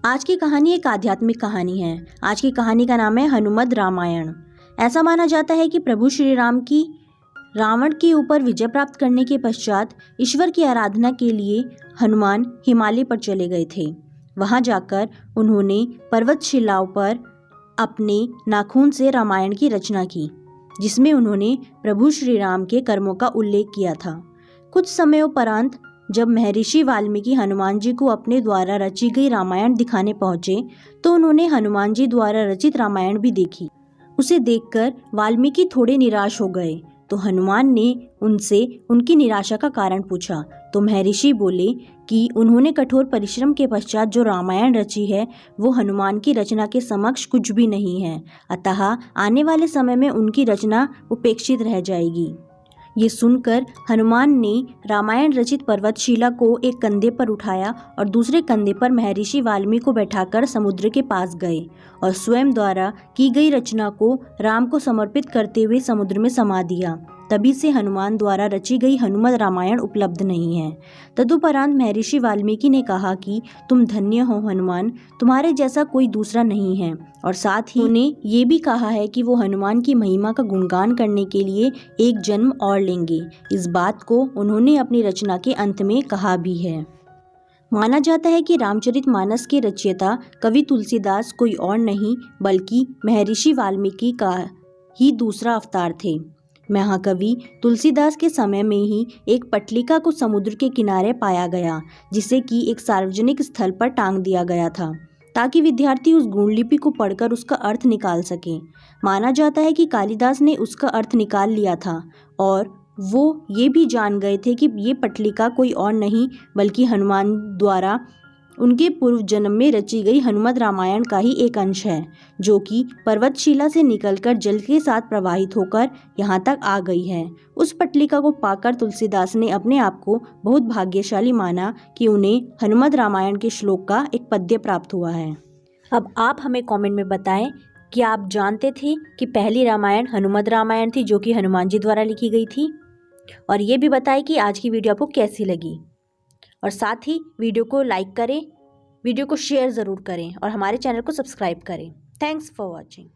आज की कहानी एक आध्यात्मिक कहानी है। आज की कहानी का नाम है हनुमद रामायण। ऐसा माना जाता है कि प्रभु श्री राम की रावण के ऊपर विजय प्राप्त करने के पश्चात ईश्वर की आराधना के लिए हनुमान हिमालय पर चले गए थे। वहां जाकर उन्होंने पर्वत शिलाओं पर अपने नाखून से रामायण की रचना की, जिसमें उन्होंने प्रभु श्री राम के कर्मों का उल्लेख किया था। कुछ समयोपरांत जब महर्षि वाल्मीकि हनुमान जी को अपने द्वारा रची गई रामायण दिखाने पहुंचे तो उन्होंने हनुमान जी द्वारा रचित रामायण भी देखी। उसे देखकर वाल्मीकि थोड़े निराश हो गए तो हनुमान ने उनसे उनकी निराशा का कारण पूछा तो महर्षि बोले कि उन्होंने कठोर परिश्रम के पश्चात जो रामायण रची है वो हनुमान की रचना के समक्ष कुछ भी नहीं है, अतः आने वाले समय में उनकी रचना उपेक्षित रह जाएगी। ये सुनकर हनुमान ने रामायण रचित पर्वतशिला को एक कंधे पर उठाया और दूसरे कंधे पर महर्षि वाल्मीकि को बैठाकर समुद्र के पास गए और स्वयं द्वारा की गई रचना को राम को समर्पित करते हुए समुद्र में समा दिया। तभी से हनुमान द्वारा रची गई हनुमद रामायण उपलब्ध नहीं है। तदुपरांत महर्षि वाल्मीकि ने कहा कि तुम धन्य हो हनुमान, तुम्हारे जैसा कोई दूसरा नहीं है, और साथ ही उन्हें ये भी कहा है कि वो हनुमान की महिमा का गुणगान करने के लिए एक जन्म और लेंगे। इस बात को उन्होंने अपनी रचना के अंत में कहा भी है। माना जाता है कि रामचरितमानस के रचयिता कवि तुलसीदास कोई और नहीं बल्कि महर्षि वाल्मीकि का ही दूसरा अवतार थे। महाकवि तुलसीदास के समय में ही एक पट्टिका को समुद्र के किनारे पाया गया, जिसे कि एक सार्वजनिक स्थल पर टांग दिया गया था ताकि विद्यार्थी उस गुणलिपि को पढ़कर उसका अर्थ निकाल सकें। माना जाता है कि कालिदास ने उसका अर्थ निकाल लिया था और वो ये भी जान गए थे कि ये पट्टिका कोई और नहीं बल्कि हनुमान द्वारा उनके पूर्व जन्म में रची गई हनुमद रामायण का ही एक अंश है, जो कि पर्वतशिला से निकलकर जल के साथ प्रवाहित होकर यहाँ तक आ गई है। उस पट्टिका को पाकर तुलसीदास ने अपने आप को बहुत भाग्यशाली माना कि उन्हें हनुमद रामायण के श्लोक का एक पद्य प्राप्त हुआ है। अब आप हमें कमेंट में बताएं कि आप जानते थे कि पहली रामायण हनुमद रामायण थी जो कि हनुमान जी द्वारा लिखी गई थी, और ये भी बताएं कि आज की वीडियो आपको कैसी लगी, और साथ ही वीडियो को लाइक करें, वीडियो को शेयर ज़रूर करें और हमारे चैनल को सब्सक्राइब करें। Thanks for watching.